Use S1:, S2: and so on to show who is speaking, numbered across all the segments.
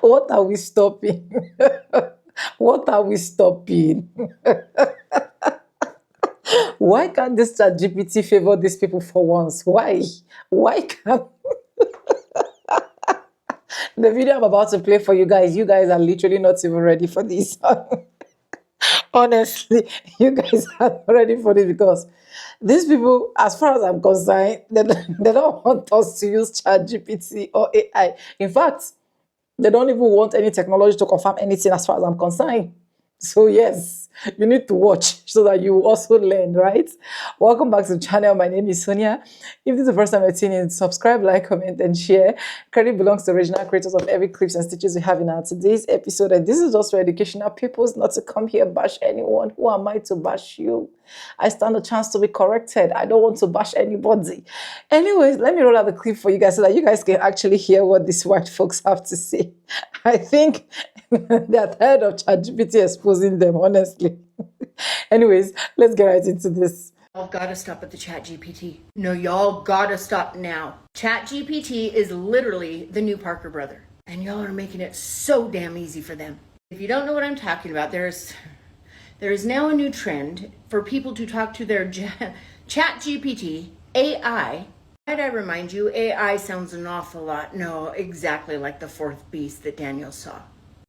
S1: What are we stopping? What are we stopping? Why can't this chat GPT favor these people for once? Why? Why can't the video I'm about to play for you guys are literally not even ready for this. Honestly, you guys are not ready for this because these people, as far as I'm concerned, they don't want us to use ChatGPT or AI. In fact, they don't even want any technology to confirm anything as far as I'm concerned. So yes, you need to watch so that you will also learn, right? Welcome back to the channel. My name is Sonia. If this is the first time you're tuning in, subscribe, like, comment, and share. Credit belongs to the original creators of every clips and stitches we have in our today's episode. And this is just for educational purposes, not to come here bash anyone. Who am I to bash you? I stand a chance to be corrected. I don't want to bash anybody. Anyways, let me roll out the clip for you guys so that you guys can actually hear what these white folks have to say. I think they're tired of ChatGPT exposing them, honestly. Anyways, let's get right into this.
S2: Y'all gotta stop with the ChatGPT. No, y'all gotta stop now. ChatGPT is literally the new Parker brother. And y'all are making it so damn easy for them. If you don't know what I'm talking about, there is now a new trend for people to talk to their ChatGPT AI. Might I remind you, AI sounds an awful lot, no, exactly like the fourth beast that Daniel saw.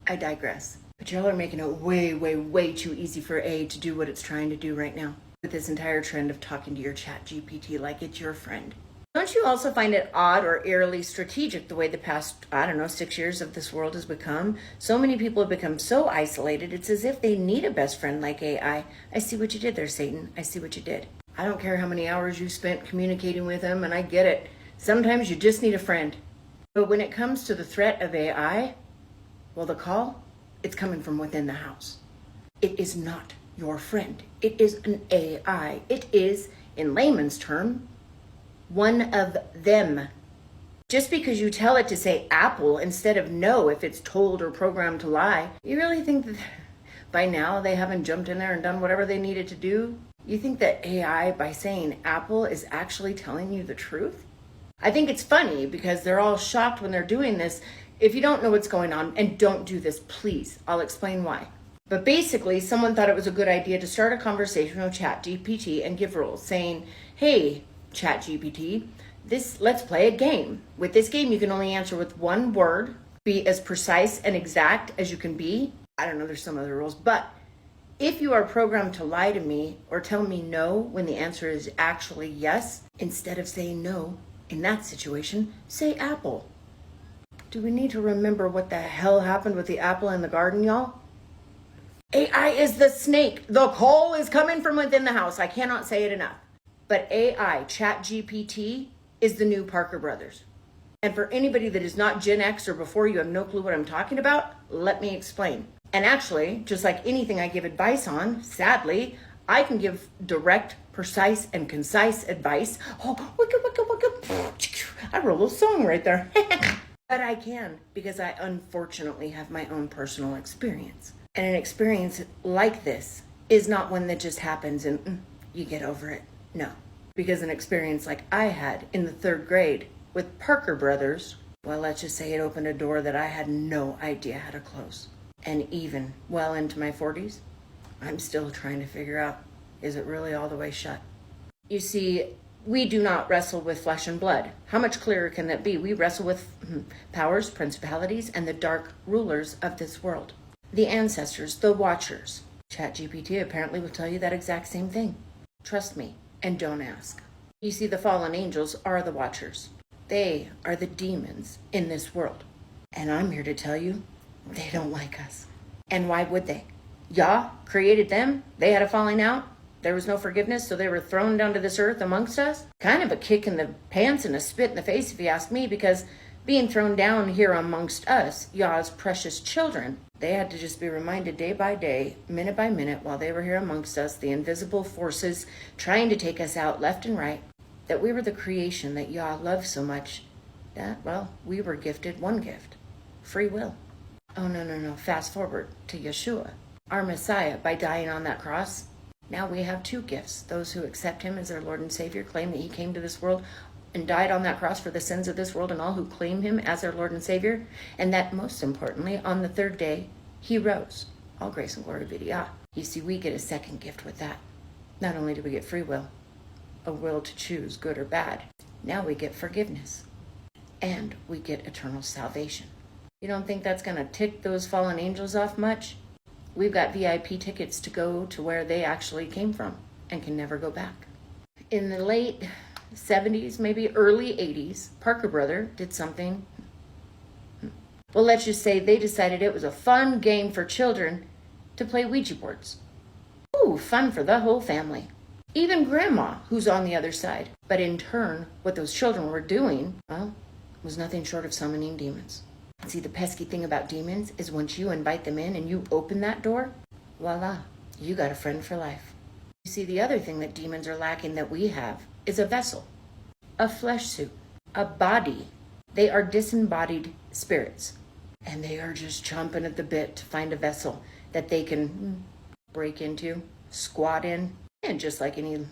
S2: I digress. But y'all are making it way, way, way too easy for AI to do what it's trying to do right now with this entire trend of talking to your ChatGPT like it's your friend. Don't you also find it odd or eerily strategic the way the past, 6 years of this world has become? So many people have become so isolated, it's as if they need a best friend like AI. I see what you did there, Satan. I see what you did. I don't care how many hours you spent communicating with them, and I get it. Sometimes you just need a friend. But when it comes to the threat of AI, well, the call, it's coming from within the house. It is not your friend. It is an AI. It is, in layman's term, one of them. Just because you tell it to say Apple instead of no if it's told or programmed to lie, you really think that by now they haven't jumped in there and done whatever they needed to do? You think that AI, by saying Apple, is actually telling you the truth? I think it's funny because they're all shocked when they're doing this. If you don't know what's going on, and don't do this, please, I'll explain why. But basically, someone thought it was a good idea to start a conversation with ChatGPT and give rules, saying, hey, ChatGPT, let's play a game. With this game, you can only answer with one word, be as precise and exact as you can be. I don't know, there's some other rules, but if you are programmed to lie to me or tell me no when the answer is actually yes, instead of saying no, in that situation, say apple. Do we need to remember what the hell happened with the apple in the garden, y'all? AI is the snake. The call is coming from within the house. I cannot say it enough. But AI, ChatGPT, is the new Parker brothers. And for anybody that is not Gen X or before, you have no clue what I'm talking about, let me explain. And actually, just like anything I give advice on, sadly, I can give direct, precise, and concise advice. Oh, wicka, wicka, wicka. I wrote a little song right there. But I can, because I unfortunately have my own personal experience. And an experience like this is not one that just happens and you get over it. No. Because an experience like I had in the 3rd grade with Parker brothers, well, let's just say it opened a door that I had no idea how to close. And even well into my 40s, I'm still trying to figure out, is it really all the way shut? You see, we do not wrestle with flesh and blood. How much clearer can that be? We wrestle with powers, principalities, and the dark rulers of this world. The ancestors, the watchers. ChatGPT apparently will tell you that exact same thing. Trust me, and don't ask. You see, the fallen angels are the watchers. They are the demons in this world. And I'm here to tell you, they don't like us. And why would they? Yah created them. They had a falling out. There was no forgiveness, so they were thrown down to this earth amongst us. Kind of a kick in the pants and a spit in the face, if you ask me, because being thrown down here amongst us, Yah's precious children, they had to just be reminded day by day, minute by minute, while they were here amongst us, the invisible forces trying to take us out left and right, that we were the creation that Yah loved so much that, well, we were gifted one gift, free will. Oh, no. Fast forward to Yeshua, our Messiah, by dying on that cross. Now we have 2 gifts. Those who accept him as their Lord and Savior, claim that he came to this world and died on that cross for the sins of this world and all who claim him as their Lord and Savior, and that most importantly, on the third day, he rose. All grace and glory be to Yah. You see, we get a second gift with that. Not only do we get free will, a will to choose good or bad, now we get forgiveness, and we get eternal salvation. You don't think that's going to tick those fallen angels off much? We've got VIP tickets to go to where they actually came from and can never go back. In the late 70s, maybe early 80s, Parker Brother did something. Well, let's just say they decided it was a fun game for children to play Ouija boards. Ooh, fun for the whole family. Even Grandma, who's on the other side. But in turn, what those children were doing, well, was nothing short of summoning demons. See, the pesky thing about demons is once you invite them in and you open that door, voila, you got a friend for life. You see, the other thing that demons are lacking that we have is a vessel, a flesh suit, a body. They are disembodied spirits, and they are just chomping at the bit to find a vessel that they can break into, squat in, and just like any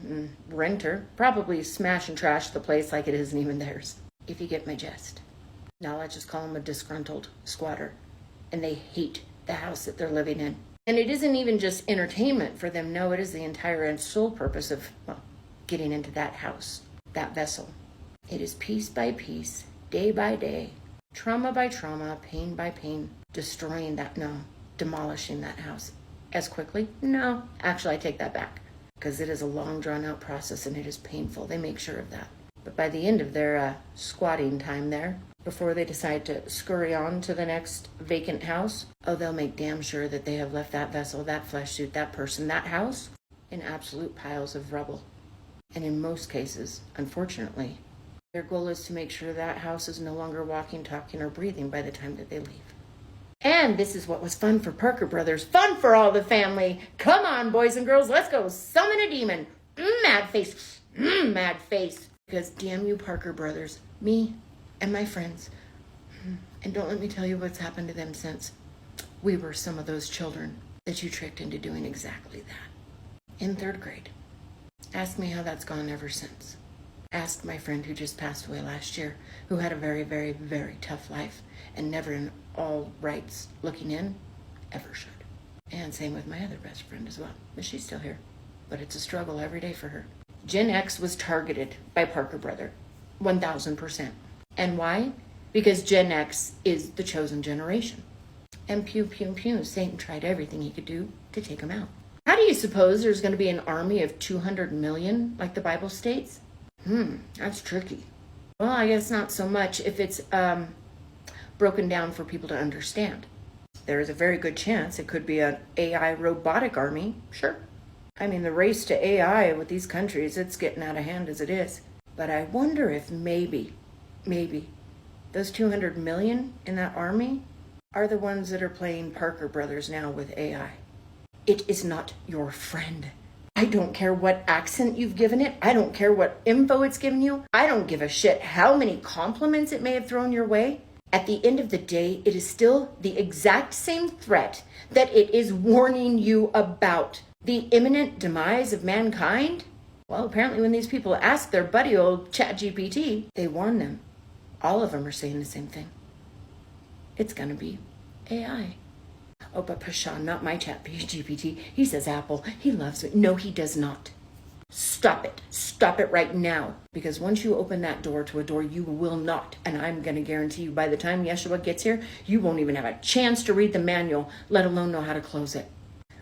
S2: renter, probably smash and trash the place like it isn't even theirs, if you get my gist. Now let's just call them a disgruntled squatter, and they hate the house that they're living in. And it isn't even just entertainment for them. No, it is the entire and sole purpose of, well, getting into that house, that vessel. It is piece by piece, day by day, trauma by trauma, pain by pain, destroying that, no, demolishing that house. As quickly? No, actually I take that back, because it is a long drawn out process and it is painful. They make sure of that. But by the end of their squatting time there, before they decide to scurry on to the next vacant house, oh, they'll make damn sure that they have left that vessel, that flesh suit, that person, that house in absolute piles of rubble. And in most cases, unfortunately, their goal is to make sure that house is no longer walking, talking, or breathing by the time that they leave. And this is what was fun for Parker Brothers, fun for all the family. Come on, boys and girls, let's go summon a demon. Mad face, mad face. Because damn you, Parker Brothers, me and my friends. And don't let me tell you what's happened to them since. We were some of those children that you tricked into doing exactly that. In third grade. Ask me how that's gone ever since. Ask my friend who just passed away last year, who had a very, very, very tough life and never in all rights looking in, ever should. And same with my other best friend as well. But she's still here. But it's a struggle every day for her. Gen X was targeted by Parker Brother. 1,000%. And why? Because Gen X is the chosen generation. And pew, pew, pew, Satan tried everything he could do to take them out. How do you suppose there's going to be an army of 200 million, like the Bible states? That's tricky. Well, I guess not so much if it's broken down for people to understand. There is a very good chance it could be an AI robotic army, sure. I mean, the race to AI with these countries, it's getting out of hand as it is. But I wonder if maybe, those 200 million in that army are the ones that are playing Parker Brothers now with AI. It is not your friend. I don't care what accent you've given it. I don't care what info it's given you. I don't give a shit how many compliments it may have thrown your way. At the end of the day, it is still the exact same threat that it is warning you about. The imminent demise of mankind? Well, apparently when these people ask their buddy old ChatGPT, they warn them. All of them are saying the same thing. It's going to be AI. Oh, but Pashan, not my ChatGPT. He says Apple. He loves it. No, he does not. Stop it. Stop it right now. Because once you open that door to a door, you will not. And I'm going to guarantee you by the time Yeshua gets here, you won't even have a chance to read the manual, let alone know how to close it.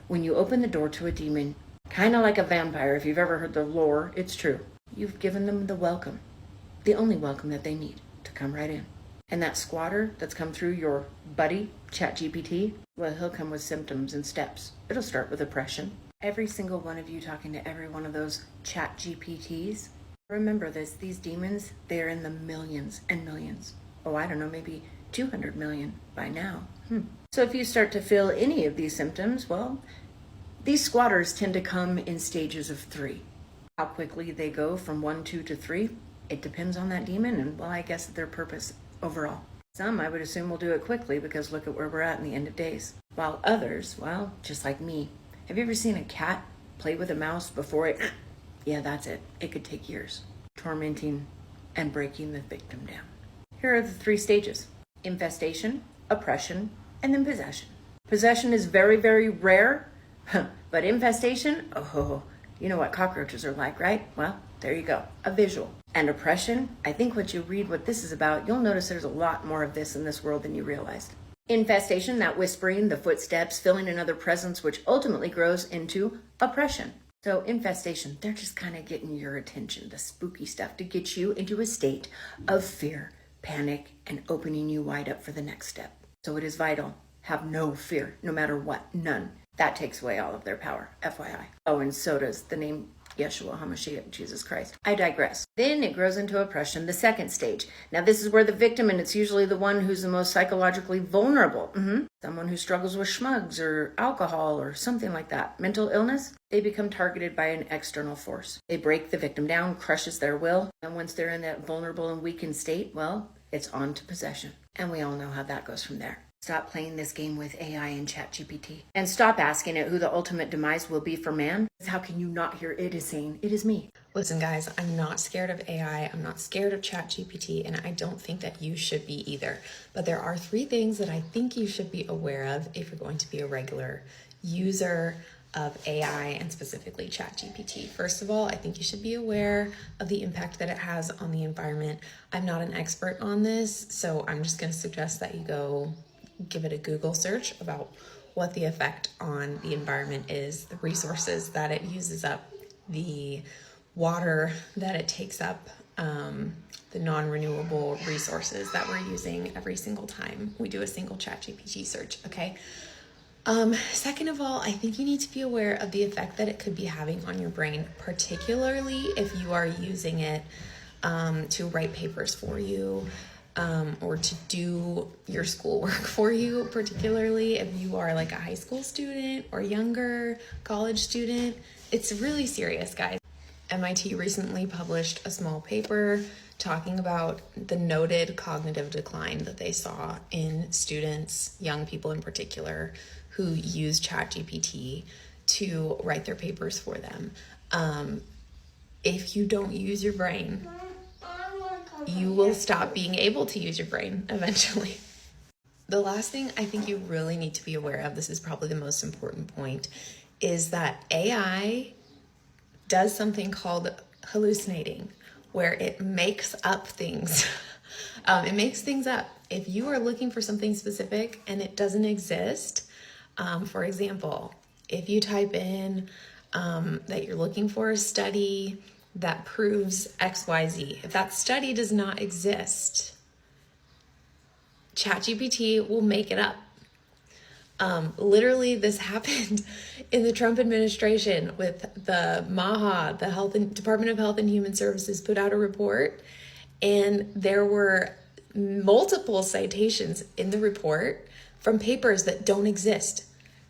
S2: When you open the door to a demon, kind of like a vampire, if you've ever heard the lore, it's true. You've given them the welcome. The only welcome that they need to come right in. And that squatter that's come through your buddy, ChatGPT, well, he'll come with symptoms and steps. It'll start with oppression. Every single one of you talking to every one of those ChatGPTs, remember this, these demons, they're in the millions and millions. Oh, I don't know, maybe 200 million by now. So if you start to feel any of these symptoms, well, these squatters tend to come in stages of 3. How quickly they go from 1, 2 to 3, it depends on that demon and, well, I guess their purpose overall. Some, I would assume, will do it quickly because look at where we're at in the end of days. While others, well, just like me. Have you ever seen a cat play with a mouse before it? Yeah, that's it. It could take years. Tormenting and breaking the victim down. Here are the 3 stages: infestation, oppression, and then possession. Possession is very, very rare, but infestation, oh, you know what cockroaches are like, right? Well, there you go, a visual. And oppression, I think once you read what this is about, you'll notice there's a lot more of this in this world than you realized. Infestation, that whispering, the footsteps, filling another presence, which ultimately grows into oppression. So infestation, they're just kind of getting your attention, the spooky stuff, to get you into a state of fear, panic, and opening you wide up for the next step. So it is vital. Have no fear, no matter what, none. That takes away all of their power, FYI. Oh, and so does the name Yeshua HaMashiach, Jesus Christ. I digress. Then it grows into oppression, the second stage. Now this is where the victim, and it's usually the one who's the most psychologically vulnerable. Someone who struggles with schmugs or alcohol or something like that. Mental illness, they become targeted by an external force. They break the victim down, crushes their will. And once they're in that vulnerable and weakened state, well, it's on to possession. And we all know how that goes from there. Stop playing this game with AI and ChatGPT. And stop asking it who the ultimate demise will be for man. How can you not hear it is saying, it is me?
S3: Listen, guys, I'm not scared of AI. I'm not scared of ChatGPT, and I don't think that you should be either. But there are 3 things that I think you should be aware of if you're going to be a regular user of AI and specifically ChatGPT. First of all, I think you should be aware of the impact that it has on the environment. I'm not an expert on this, so I'm just going to suggest that you go give it a Google search about what the effect on the environment is, the resources that it uses up, the water that it takes up, the non-renewable resources that we're using every single time we do a single ChatGPT search, okay? Second of all, I think you need to be aware of the effect that it could be having on your brain, particularly if you are using it to write papers for you, or to do your schoolwork for you, particularly if you are like a high school student or younger, college student. It's really serious, guys. MIT recently published a small paper talking about the noted cognitive decline that they saw in students, young people in particular, who use ChatGPT to write their papers for them. If you don't use your brain, you will stop being able to use your brain eventually. The last thing I think you really need to be aware of, this is probably the most important point, is that AI does something called hallucinating, where it makes up things. It makes things up. If you are looking for something specific and it doesn't exist, for example, if you type in that you're looking for a study that proves XYZ, if that study does not exist, ChatGPT will make it up. Literally, this happened in the Trump administration with the MAHA, the Department of Health and Human Services, put out a report, and there were multiple citations in the report from papers that don't exist.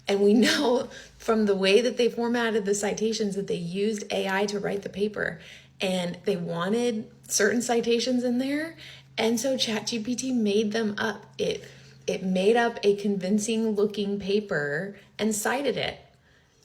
S3: And we know from the way that they formatted the citations that they used AI to write the paper, and they wanted certain citations in there. And so ChatGPT made them up. It made up a convincing looking paper and cited it,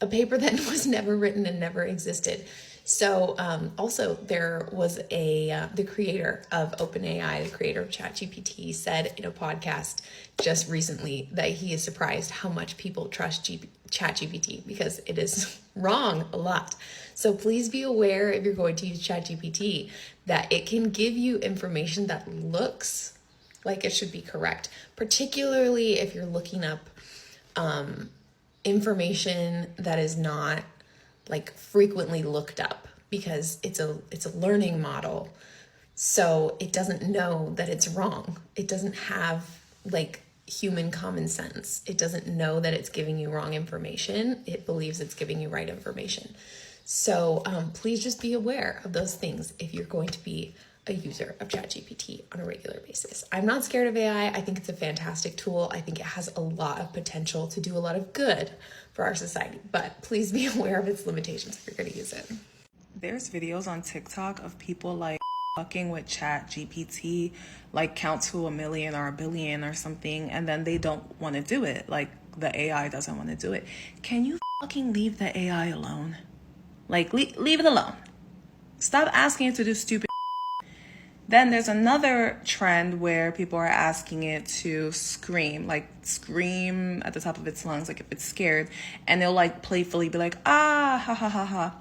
S3: a paper that was never written and never existed. So also there was the creator of OpenAI, the creator of ChatGPT, said in a podcast just recently that he is surprised how much people trust ChatGPT because it is wrong a lot. So please be aware, if you're going to use ChatGPT, that it can give you information that looks like it should be correct, particularly if you're looking up information that is not like frequently looked up, because it's a learning model. So it doesn't know that it's wrong. It doesn't have like human common sense. It doesn't know that it's giving you wrong information. It believes it's giving you right information. So please just be aware of those things if you're going to be a user of ChatGPT on a regular basis. I'm not scared of AI. I think it's a fantastic tool. I think it has a lot of potential to do a lot of good for our society, but please be aware of its limitations if you're going to use it.
S4: There's videos on TikTok of people like fucking with ChatGPT, like count to 1,000,000 or 1,000,000,000 or something, and then they don't want to do it. Like the AI doesn't want to do it. Can you fucking leave the AI alone? Like leave it alone. Stop asking it to do stupid. Then there's another trend where people are asking it to scream, like scream at the top of its lungs, like if it's scared, and they'll like playfully be like, ah, ha ha ha ha.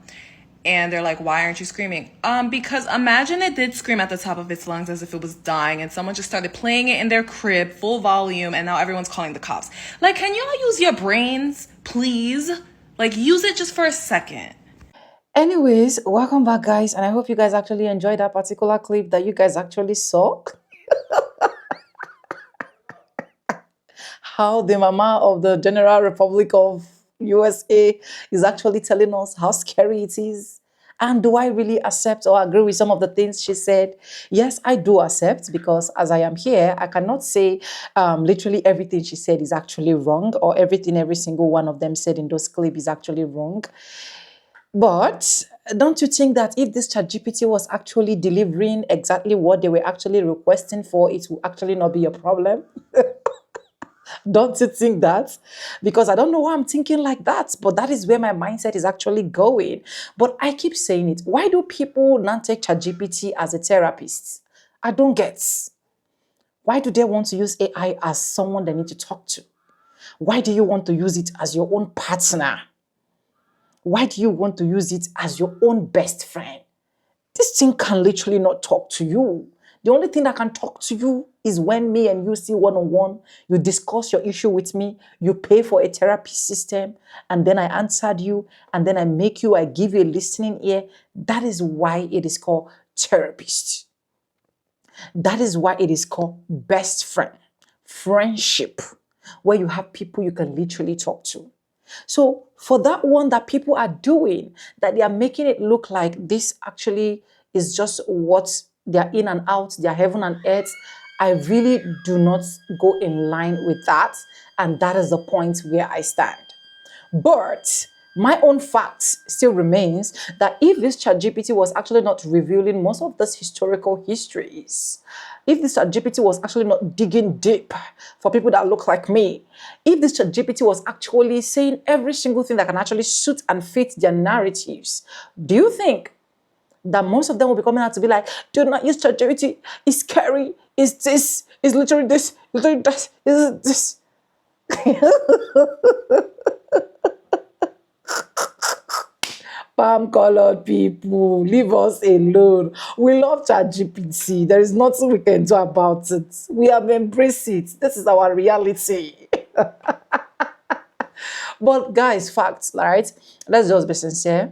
S4: And they're like, why aren't you screaming? Because imagine it did scream at the top of its lungs as if it was dying, and someone just started playing it in their crib, full volume, and now everyone's calling the cops. Like, can y'all use your brains, please? Like, use it just for a second.
S1: Anyways, welcome back, guys, and I hope you guys actually enjoyed that particular clip that you guys actually saw. How the mama of the General Republic of USA is actually telling us how scary it is. And do I really accept or agree with some of the things she said? Yes, I do accept, because as I am here, I cannot say literally everything she said is actually wrong, or everything every single one of them said in those clips is actually wrong. But don't you think that if this ChatGPT was actually delivering exactly what they were actually requesting for, it will actually not be a problem? Don't you think that? Because I don't know why I'm thinking like that, but that is where my mindset is actually going. But I keep saying it. Why do people not take ChatGPT as a therapist? I don't get. Why do they want to use AI as someone they need to talk to? Why do you want to use it as your own partner? Why do you want to use it as your own best friend? This thing can literally not talk to you. The only thing that can talk to you is when me and you see one-on-one, you discuss your issue with me, you pay for a therapy system, and then I answered you, and then I give you a listening ear. That is why it is called therapist. That is why it is called best friend, friendship, where you have people you can literally talk to. So for that one that people are doing, that they are making it look like this actually is just what they're in and out, their heaven and earth, I really do not go in line with that. And that is the point where I stand. But my own fact still remains that if this ChatGPT was actually not revealing most of these historical histories, if this ChatGPT was actually not digging deep for people that look like me, if this ChatGPT was actually saying every single thing that can actually suit and fit their narratives, do you think that most of them will be coming out to be like, do not use ChatGPT, it's scary, it's this, it's literally this, literally that, is this. Palm colored people, leave us alone. We love ChatGPT. There is nothing we can do about it. We have embraced it. This is our reality. But guys, facts, right? Let's just be sincere.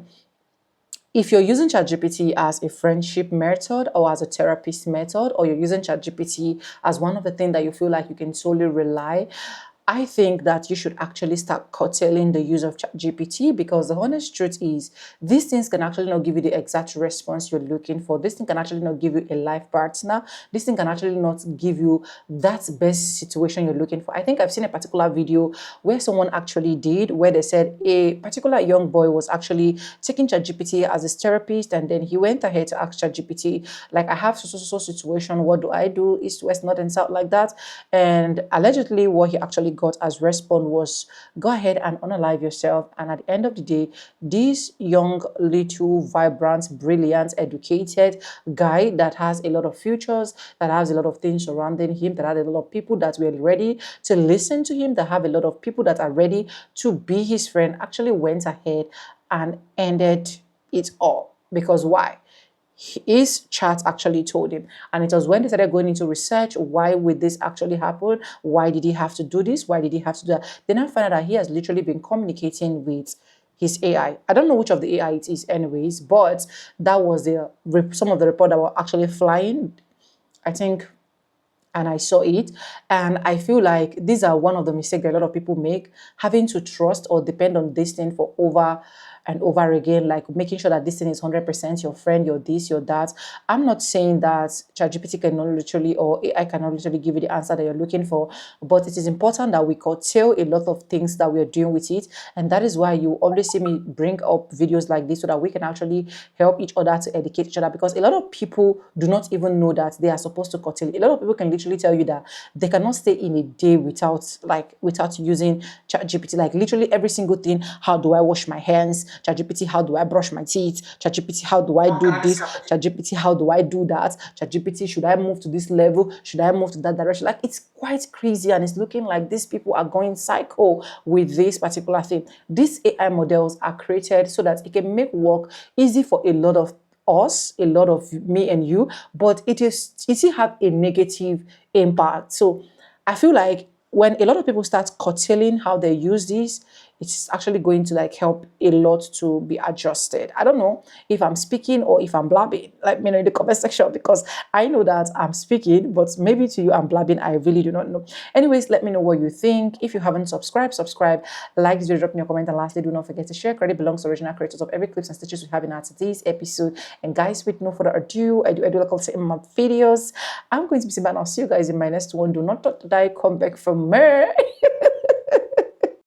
S1: If you're using ChatGPT as a friendship method or as a therapist method, or you're using ChatGPT as one of the things that you feel like you can solely rely, I think that you should actually start curtailing the use of ChatGPT, because the honest truth is these things can actually not give you the exact response you're looking for. This thing can actually not give you a life partner. This thing can actually not give you that best situation you're looking for. I think I've seen a particular video where someone actually did, where they said a particular young boy was actually taking ChatGPT as his therapist, and then he went ahead to ask ChatGPT, like, I have so situation, what do I do, east, west, north, and south, like that. And allegedly what he actually got as response was, go ahead and unalive yourself. And at the end of the day, this young, little, vibrant, brilliant, educated guy that has a lot of futures, that has a lot of things surrounding him, that has a lot of people that were ready to listen to him, that have a lot of people that are ready to be his friend, actually went ahead and ended it all. Because why? His chat actually told him, and it was when they started going into research, why would this actually happen, why did he have to do this, why did he have to do that, then I found out that he has literally been communicating with his AI. I don't know which of the AI it is anyways, but that was the some of the report that were actually flying, I think, and I saw it. And I feel like these are one of the mistakes that a lot of people make, having to trust or depend on this thing for over and over again, like making sure that this thing is 100% your friend, your this, your that. I'm not saying that ChatGPT cannot literally, or AI cannot literally give you the answer that you're looking for, but it is important that we curtail a lot of things that we're doing with it. And that is why you always see me bring up videos like this, so that we can actually help each other to educate each other, because a lot of people do not even know that they are supposed to curtail. A lot of people can literally tell you that they cannot stay in a day without using ChatGPT, like literally every single thing. How do I wash my hands? ChatGPT, how do I brush my teeth? ChatGPT, how do I do this? ChatGPT, how do I do that? ChatGPT, should I move to this level? Should I move to that direction? Like, it's quite crazy, and it's looking like these people are going psycho with this particular thing. These AI models are created so that it can make work easy for a lot of us, a lot of me and you, but it still have a negative impact. So I feel like when a lot of people start curtailing how they use this, it's actually going to like help a lot to be adjusted. I don't know if I'm speaking or if I'm blabbing. Let me know in the comment section, because I know that I'm speaking, but maybe to you I'm blabbing. I really do not know. Anyways, let me know what you think. If you haven't subscribe, like this video, drop me a comment, and lastly, do not forget to share. Credit belongs to original creators of every clips and stitches we have in our today's episode. And guys, with no further ado, I do like I say in my videos, I'm going to be saying bye, and I'll see you guys in my next one. Do not die, come back for more.